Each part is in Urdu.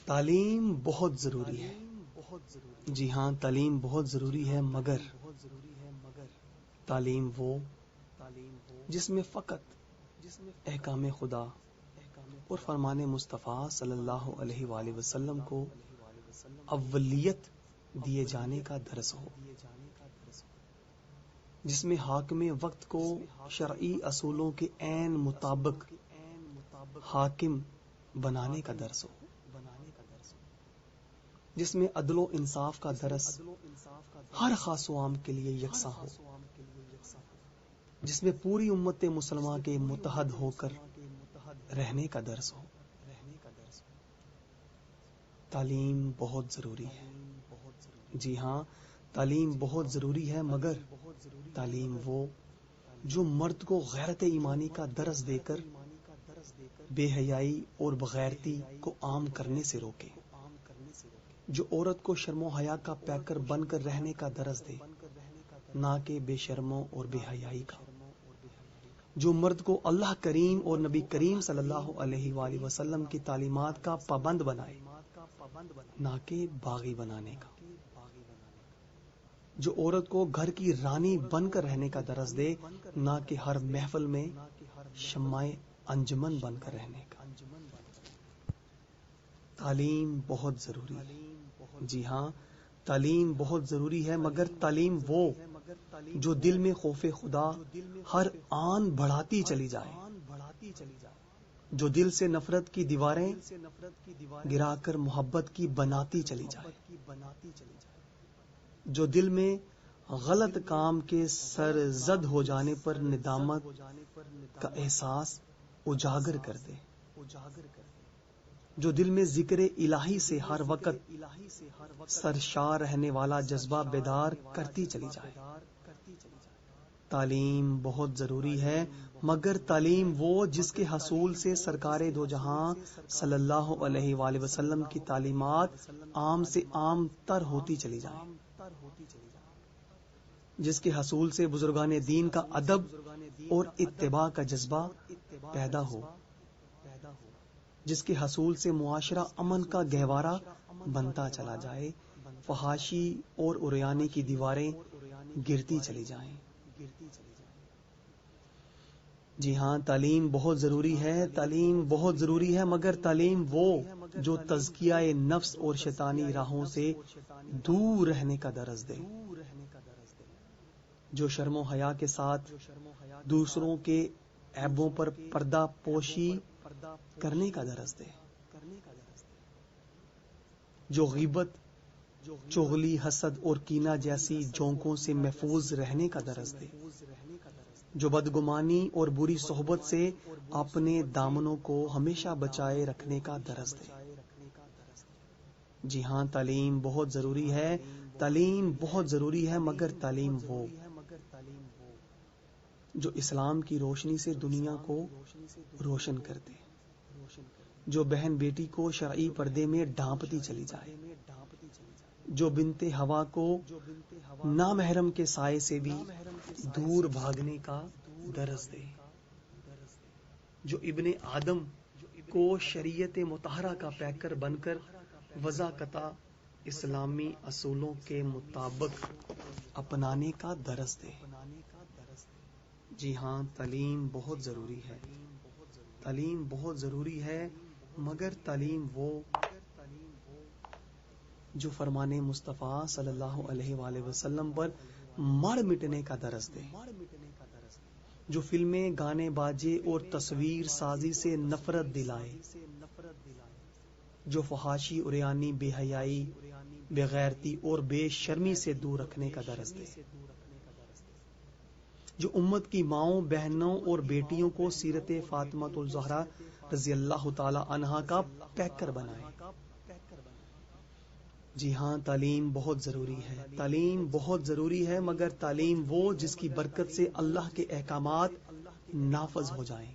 تعلیم بہت ضروری ہے. جی ہاں، تعلیم بہت ضروری ہے، مگر تعلیم وہ جس میں فقط احکام خدا اور فرمان مصطفیٰ صلی اللہ علیہ وآلہ وسلم کو اولیت دیے جانے کا درس ہو، جس میں حاکم وقت کو شرعی اصولوں کے عین مطابق حاکم بنانے کا درس ہو، جس میں عدل و انصاف کا درس ہر خاص و عام کے لیے یکساں ہو، جس میں پوری امت مسلمہ کے متحد ہو کر رہنے کا درس ہو. تعلیم بہت ضروری ہے. جی ہاں، تعلیم بہت ضروری ہے، مگر تعلیم وہ جو مرد کو غیرت ایمانی کا درس دے کر بے حیائی اور بغیرتی کو عام کرنے سے روکے، جو عورت کو شرم و حیا کا پیکر بن کر رہنے کا درس دے، نہ کہ بے شرموں اور بے حیائی کا، جو مرد کو اللہ کریم اور نبی کریم صلی اللہ علیہ وآلہ وسلم کی تعلیمات کا پابند بنائے، نہ کہ باغی بنانے کا، جو عورت کو گھر کی رانی بن کر رہنے کا درس دے، نہ کہ ہر محفل میں شمع انجمن بن کر رہنے کا. تعلیم بہت ضروری ہے. جی ہاں، تعلیم بہت ضروری ہے، مگر تعلیم وہ جو دل میں خوف خدا ہر آن بڑھاتی چلی جائے، جو دل سے نفرت کی دیواریں گرا کر محبت کی بناتی چلی جائے، جو دل میں غلط کام کے سرزد ہو جانے پر ندامت کا احساس اجاگر کر دے، جو دل میں ذکر الہی سے ہر وقت سرشار رہنے والا جذبہ بیدار کرتی چلی جائے. تعلیم بہت ضروری ہے، مگر تعلیم وہ جس کے حصول سے سرکار دو جہاں صلی اللہ علیہ وآلہ وسلم کی تعلیمات عام سے عام تر ہوتی چلی جائیں، جس کے حصول سے بزرگان دین کا ادب اور اتباع کا جذبہ پیدا ہو، جس کے حصول سے معاشرہ امن کا گہوارہ بنتا چلا جائے، فحاشی اور عریانی کی دیواریں گرتی چلی جائیں. جی ہاں، تعلیم بہت ضروری ہے، تعلیم بہت ضروری ہے، مگر تعلیم وہ جو تزکیہ نفس اور شیطانی راہوں سے دور رہنے کا درس دے، جو شرم و حیا کے ساتھ دوسروں کے عیبوں پر پردہ پوشی کرنے کا درس دے، جو غیبت، چغلی، حسد اور کینہ جیسی جھونکوں سے محفوظ رہنے کا درس دے، جو بدگمانی اور بری صحبت سے اپنے دامنوں کو ہمیشہ بچائے رکھنے کا درس دے. جی ہاں، تعلیم بہت ضروری ہے، تعلیم بہت ضروری ہے، مگر تعلیم وہ جو اسلام کی روشنی سے دنیا کو روشن کر دے، جو بہن بیٹی کو شرعی پردے میں ڈھانپتی چلی جائے، جو بنت ہوا کو نامحرم کے سائے سے بھی دور بھاگنے کا درس دے، جو ابن آدم کو شریعت مطہرہ کا پیکر بن کر وضاقتہ اسلامی اصولوں کے مطابق اپنانے کا درس دے. جی ہاں، تعلیم بہت ضروری ہے، تعلیم بہت ضروری ہے، مگر تعلیم وہ جو فرمان مصطفیٰ صلی اللہ علیہ وآلہ وسلم پر مڑ مٹنے کا درس دے، جو فلمیں، گانے باجے اور تصویر سازی سے نفرت دلائے، جو فحاشی، عریانی، بے حیائی، بے غیرتی اور بے شرمی سے دور رکھنے کا درس دے، جو امت کی ماؤں، بہنوں اور بیٹیوں کو سیرت فاطمہ الزہرا رضی اللہ تعالی عنہا کا پیکر بنائے. جی ہاں، تعلیم بہت ضروری ہے، تعلیم بہت ضروری ہے، مگر تعلیم وہ جس کی برکت سے اللہ کے احکامات نافذ ہو جائیں،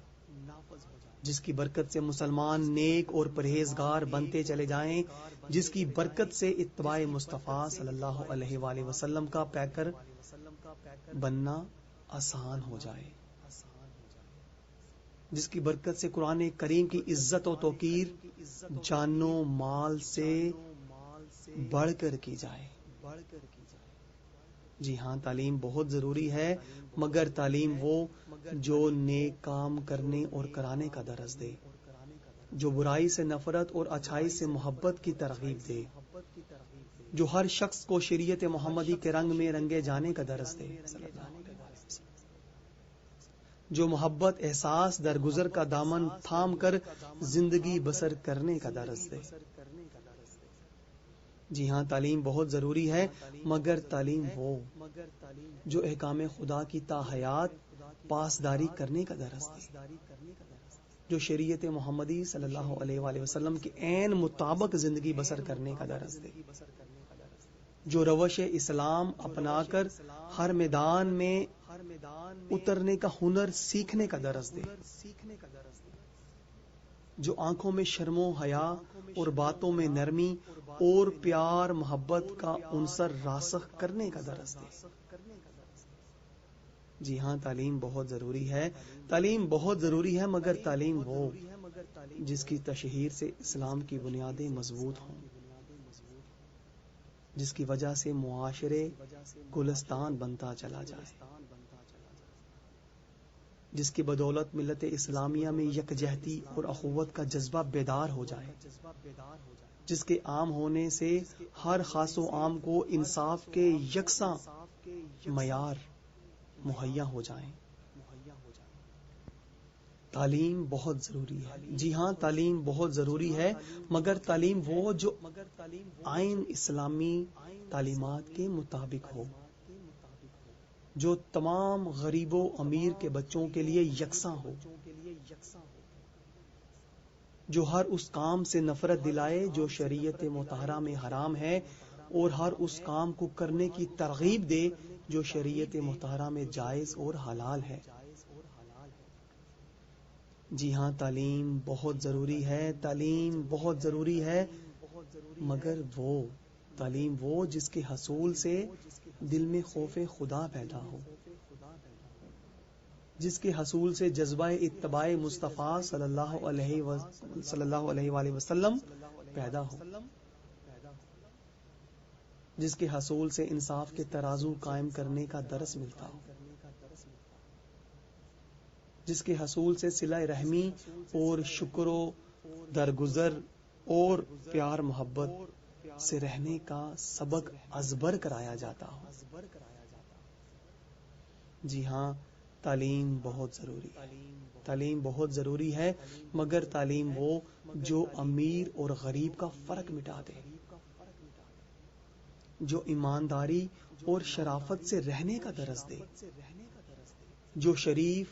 جس کی برکت سے مسلمان نیک اور پرہیزگار بنتے چلے جائیں، جس کی برکت سے اتباع مصطفیٰ صلی اللہ علیہ وآلہ وسلم کا پیکر بننا آسان ہو جائے. جس کی برکت سے قرآن کریم کی عزت و توقیر جان و مال سے بڑھ کر کی جائے. جی ہاں، تعلیم بہت ضروری ہے، مگر تعلیم وہ جو نیک کام کرنے اور کرانے کا درس دے، جو برائی سے نفرت اور اچھائی سے محبت کی ترغیب دے، جو ہر شخص کو شریعت محمدی کے رنگ میں رنگے جانے کا درس دے، جو محبت احساس درگزر کا دامن تھام کر زندگی بسر کرنے کا درس دے. جی ہاں، تعلیم بہت ضروری ہے، مگر تعلیم وہ جو احکام خدا کی تاحیات پاسداری کرنے کا درس دے، جو شریعت محمدی صلی اللہ علیہ وآلہ وسلم کے عین مطابق زندگی بسر کرنے کا درس دے، جو روش اسلام اپنا کر ہر میدان میں اترنے کا ہنر سیکھنے کا درس دے، جو آنکھوں میں شرم و حیا اور باتوں میں نرمی اور پیار محبت کا عنصر راسخ کرنے کا درس دے. جی ہاں، تعلیم بہت ضروری ہے، تعلیم بہت ضروری ہے، مگر تعلیم وہ جس کی تشہیر سے اسلام کی بنیادیں مضبوط ہوں، جس کی وجہ سے معاشرے گلستان بنتا چلا جائے، جس کی بدولت ملت اسلامیہ میں یکجہتی اور اخوت کا جذبہ بیدار ہو جائے، جس کے عام ہونے سے ہر خاص و عام کو انصاف کے یکساں معیار مہیا ہو جائیں. تعلیم بہت ضروری ہے. جی ہاں، تعلیم بہت ضروری ہے، مگر تعلیم وہ جو آئین اسلامی تعلیمات کے مطابق ہو، جو تمام غریب و امیر کے بچوں کے لیے یکساں ہو، جو ہر اس کام سے نفرت دلائے جو شریعت مطہرہ میں حرام ہے، اور ہر اس کام کو کرنے کی ترغیب دے جو شریعت مطہرہ میں جائز اور حلال ہے. جی ہاں، تعلیم بہت ضروری ہے، تعلیم بہت ضروری ہے، مگر وہ تعلیم وہ جس کے حصول سے دل میں خوف خدا پیدا ہو، جس کے حصول سے جذبہ اتباع مصطفیٰ صلی اللہ علیہ وآلہ وسلم پیدا ہو، جس کے حصول سے انصاف کے ترازو قائم کرنے کا درس ملتا ہو، جس کے حصول سے صلہ رحمی اور شکر و درگزر اور پیار محبت سے رہنے کا سبق ازبر کرایا جاتا ہو. جی ہاں، تعلیم بہت ضروری ہے، تعلیم بہت ضروری ہے، مگر تعلیم وہ جو امیر اور غریب کا فرق مٹا دے، جو ایمانداری اور شرافت سے رہنے کا درس دے، جو شریف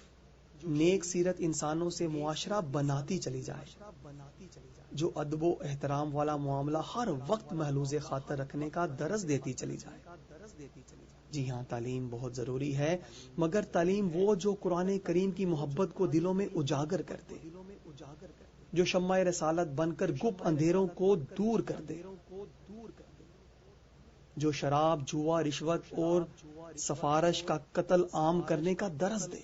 نیک سیرت انسانوں سے معاشرہ بناتی چلی جائے، جو ادب و احترام والا معاملہ ہر وقت محلوز خاطر رکھنے کا درس دیتی چلی جائے. جی ہاں، تعلیم بہت ضروری ہے، مگر تعلیم وہ جو قرآن کریم کی محبت کو دلوں میں اجاگر کر دے، جو شمع رسالت بن کر گپ اندھیروں کو دور کر دے، جو شراب، جوا، رشوت اور سفارش کا قتل عام کرنے کا درس دے،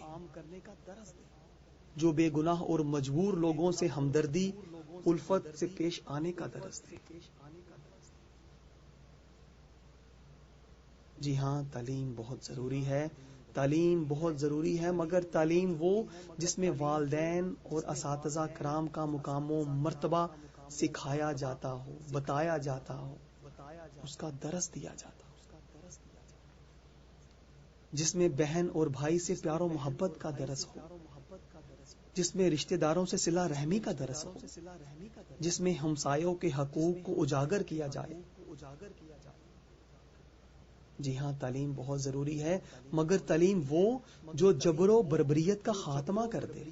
جو بے گناہ اور مجبور لوگوں سے ہمدردی الفت سے پیش آنے کا درس دے. جی ہاں، تعلیم بہت ضروری ہے، تعلیم بہت ضروری ہے، مگر تعلیم وہ جس میں والدین اور اساتذہ کرام کا مقام و مرتبہ سکھایا جاتا ہو، بتایا جاتا ہو، اس کا درس دیا جاتا ہو، جس میں بہن اور بھائی سے پیار و محبت کا درس ہو، جس میں رشتہ داروں سے صلہ رحمی کا درس ہو، جس میں ہمسایوں کے حقوق کو اجاگر کیا جائے. جی ہاں، تعلیم بہت ضروری ہے، مگر تعلیم وہ جو جبر و بربریت کا خاتمہ کر دے،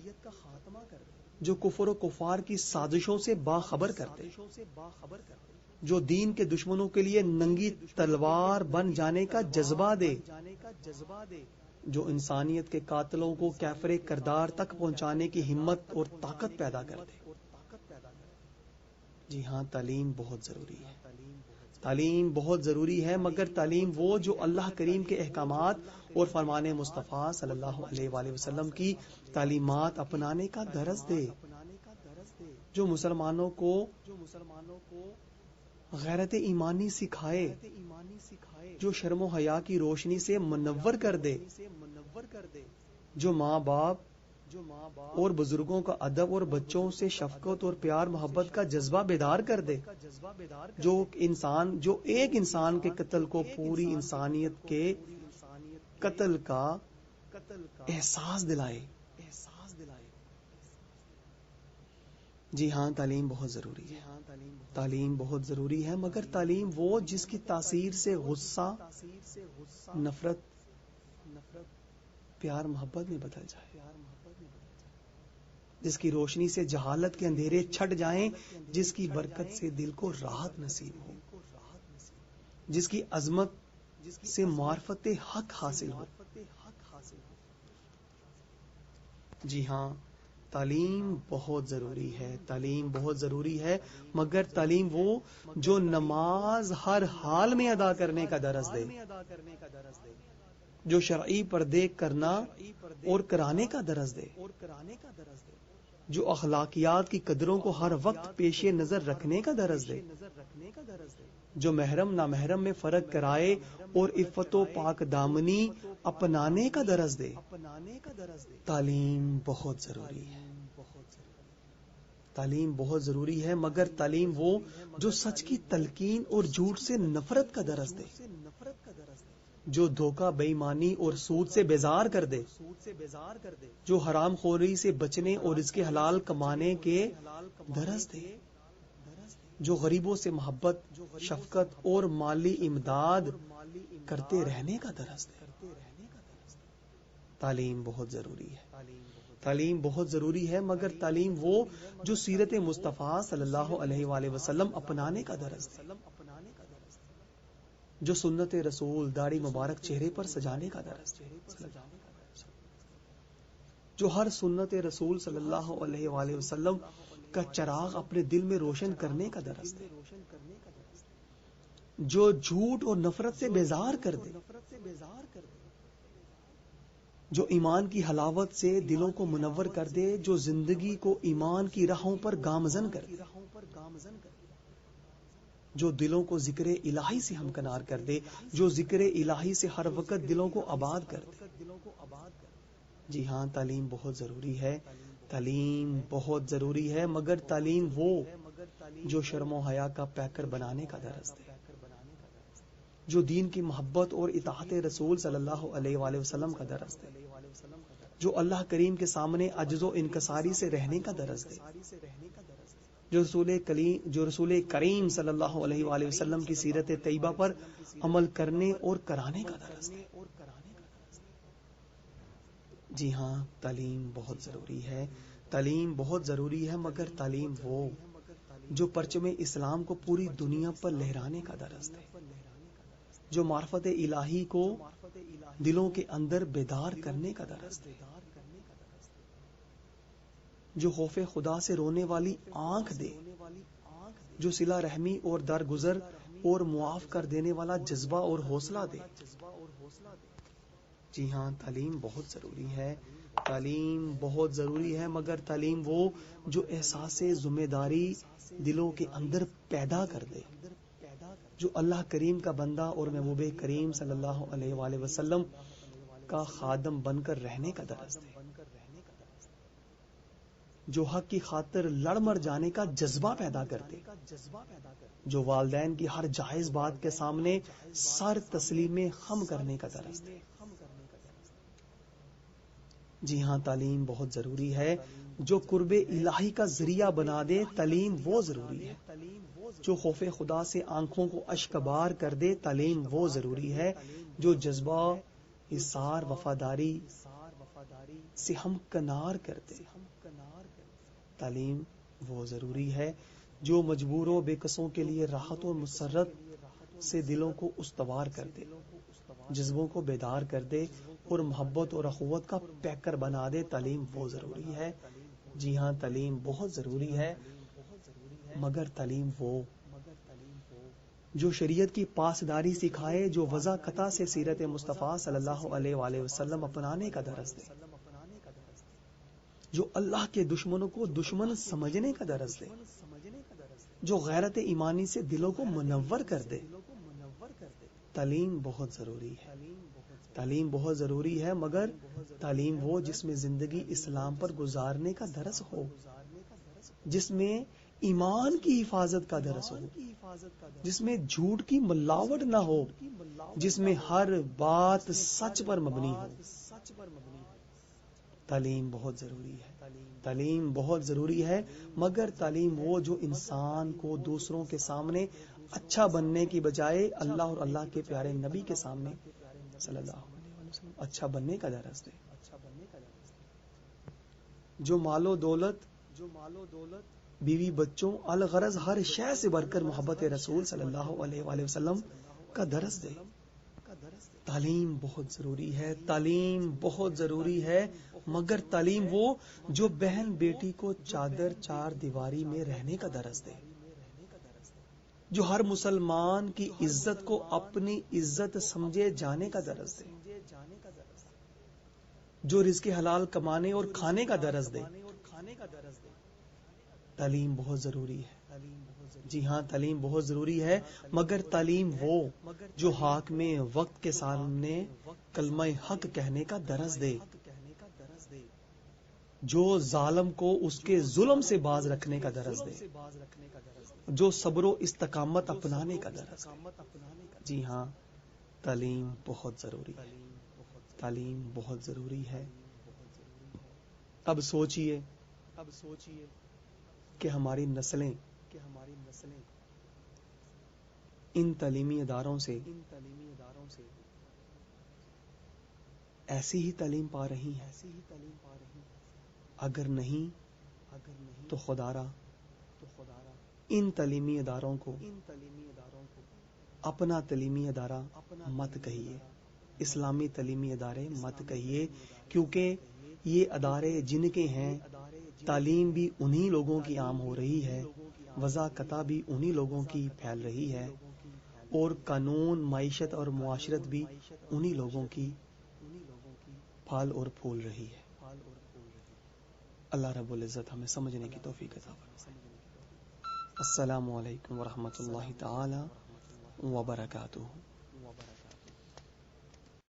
جو کفر و کفار کی سازشوں سے باخبر کر دے، جو دین کے دشمنوں کے لیے ننگی تلوار بن جانے کا جذبہ دے، جو انسانیت کے قاتلوں کو کیفر کردار تک پہنچانے کی ہمت اور طاقت پیدا کر دے. جی ہاں، تعلیم بہت ضروری ہے، تعلیم بہت ضروری ہے، مگر تعلیم وہ جو اللہ کریم کے احکامات اور فرمان مصطفیٰ صلی اللہ علیہ وآلہ وسلم کی تعلیمات اپنانے کا درس دے، جو مسلمانوں کو غیرت ایمانی سکھائے، جو شرم و حیا کی روشنی سے منور کر دے، جو ماں باپ اور بزرگوں کا ادب اور بچوں سے شفقت اور پیار محبت کا جذبہ بیدار کر دے، جو ایک انسان کے قتل کو پوری انسانیت کے قتل کا احساس دلائے۔ جی ہاں، تعلیم بہت ضروری ہے، تعلیم بہت ضروری ہے، مگر تعلیم وہ جس کی تاثیر سے غصہ نفرت پیار محبت میں بدل جائے، جس کی روشنی سے جہالت کے اندھیرے چھٹ جائیں، جس کی برکت سے دل کو راحت نصیب ہو، جس کی عظمت سے معرفت حق حاصل ہو۔ جی ہاں، تعلیم بہت ضروری ہے، تعلیم بہت ضروری ہے، مگر تعلیم وہ جو نماز ہر حال میں ادا کرنے کا درس دے، جو شرعی پردے کرنا اور کرانے کا درس دے، جو اخلاقیات کی قدروں کو ہر وقت پیش نظر رکھنے کا درس دے، جو محرم نامحرم میں فرق کرائے اور عفت و پاک دامنی اپنانے کا درس دے۔ تعلیم بہت ضروری ہے، تعلیم بہت ضروری ہے، مگر تعلیم وہ جو سچ کی تلقین اور جھوٹ سے نفرت کا درس دے، جو دھوکہ بے ایمانی اور سود سے بیزار کر دے، جو حرام خوری سے بچنے اور اس کے حلال کمانے کے درس دے، جو غریبوں سے محبت، شفقت اور مالی امداد کرتے رہنے کا درس دے۔ تعلیم بہت ضروری ہے، تعلیم بہت ضروری ہے، مگر تعلیم وہ جو سیرت مصطفیٰ صلی اللہ علیہ وآلہ وسلم اپنانے کا درس دے، جو سنت رسول داڑھی مبارک چہرے پر سجانے کا درس دے، جو ہر سنت رسول صلی اللہ علیہ وآلہ وسلم کا چراغ اپنے دل میں روشن کرنے کا درس دے، جو جھوٹ اور نفرت سے بیزار کر دے، جو ایمان کی حلاوت سے دلوں کو منور کر دے، جو زندگی کو ایمان کی راہوں پر گامزن کر دے، جو دلوں کو ذکر الہی سے ہمکنار کر دے، جو ذکر الہی سے ہر وقت دلوں کو آباد کر دے۔ جی ہاں، تعلیم بہت ضروری ہے، تعلیم بہت ضروری ہے، مگر تعلیم وہ جو شرم و حیا کا پیکر بنانے کا درس دے، جو دین کی محبت اور اطاعت رسول صلی اللہ علیہ وآلہ وسلم کا درس دے، جو اللہ کریم کے سامنے عجز و انکساری سے رہنے کا درس دے، جو رسول کریم صلی اللہ علیہ وآلہ وسلم کی سیرت طیبہ پر عمل کرنے اور کرانے کا درس دے۔ جی ہاں، تعلیم بہت ضروری ہے، تعلیم بہت ضروری ہے، مگر تعلیم وہ جو پرچم اسلام کو پوری دنیا پر لہرانے کا درس دے، جو معرفت الہی کو دلوں کے اندر بیدار کرنے کا درس دے، جو خوف خدا سے رونے والی آنکھ دے، جو صلہ رحمی اور درگزر اور معاف کر دینے والا جذبہ اور حوصلہ دے۔ جی ہاں، تعلیم بہت ضروری ہے، تعلیم بہت ضروری ہے، مگر تعلیم وہ جو احساس ذمہ داری دلوں کے اندر پیدا کر دے، جو اللہ کریم کا بندہ اور محبوب کریم صلی اللہ علیہ وآلہ وسلم کا خادم بن کر رہنے کا درس دے، جو حق کی خاطر لڑ مر جانے کا جذبہ پیدا کر دے، جو والدین کی ہر جائز بات کے سامنے سر تسلیم خم کرنے کا درس دے۔ جی ہاں، تعلیم بہت ضروری ہے، جو قرب الہی کا ذریعہ بنا دے۔ تعلیم وہ ضروری ہے جو خوف خدا سے آنکھوں کو اشکبار کر دے۔ تعلیم وہ ضروری ہے جو جذبہ اثار وفاداری سے ہمکنار کر دے۔ تعلیم وہ ضروری ہے جو مجبور و بے کسوں کے لیے راحت و مسرت سے دلوں کو استوار کر دے، جذبوں کو بیدار کر دے اور محبت اور اخوت کا پیکر بنا دے۔ تعلیم وہ ضروری ہے، جی ہاں، تعلیم بہت ضروری ہے، مگر تعلیم وہ جو شریعت کی پاسداری سکھائے، جو وضع قطع سے سیرت مصطفیٰ صلی اللہ علیہ وآلہ وسلم اپنانے کا درس دے، جو اللہ کے دشمنوں کو دشمن سمجھنے کا درس دے، جو غیرت ایمانی سے دلوں کو منور کر دے۔ تعلیم بہت ضروری ہے، تعلیم بہت ضروری ہے، مگر تعلیم وہ جس میں زندگی اسلام پر گزارنے کا درس ہو، جس میں ایمان کی حفاظت کا درس ہو، جس میں جھوٹ کی ملاوٹ نہ ہو، جس میں ہر بات سچ پر مبنی ہو۔ تعلیم بہت ضروری ہے، تعلیم بہت ضروری ہے، مگر تعلیم وہ جو انسان کو دوسروں کے سامنے اچھا بننے کی بجائے اللہ اور اللہ کے پیارے نبی کے سامنے صلی اللہ علیہ وسلم اچھا بننے کا درس دے۔ جو مال و دولت، بیوی بچوں، الغرض ہر شے سے بڑھ کر محبت رسول صلی اللہ علیہ وآلہ وسلم کا درس دے۔ تعلیم بہت ضروری ہے، تعلیم بہت ضروری ہے، مگر تعلیم وہ جو بہن بیٹی کو چادر چار دیواری میں رہنے کا درس دے، جو ہر مسلمان کی عزت کو اپنی عزت سمجھے جانے کا درس دے، جو رزق حلال کمانے اور کھانے کا درس دے۔ تعلیم بہت ضروری ہے، جی ہاں تعلیم بہت ضروری ہے، مگر تعلیم وہ جو حاکم وقت کے سامنے کلمہ حق کہنے کا درس دے، جو ظالم کو اس کے ظلم سے باز رکھنے کا درس دے، جو صبر و استقامت اپنانے کا درس دے۔ جی ہاں تعلیم بہت ضروری ہے، تعلیم بہت ضروری ہے۔ اب سوچئے کہ ہماری نسلیں ان تعلیمی اداروں سے ایسی ہی تعلیم پا رہی ہیں، اگر نہیں تو خدا را ان تعلیمی اداروں کو اپنا تعلیمی ادارہ مت کہیے، اسلامی تعلیمی ادارے مت کہیے، کیونکہ یہ ادارے جن کے ہیں تعلیم بھی انہی لوگوں کی عام ہو رہی ہے، وضع قطع بھی انہی لوگوں کی پھیل رہی ہے، اور قانون معیشت اور معاشرت بھی انہی لوگوں کی پھل اور پھول رہی ہے۔ اللہ رب العزت ہمیں سمجھنے کی توفیق عطا فرمائے۔ السلام علیکم ورحمۃ اللہ تعالی وبرکاتہ۔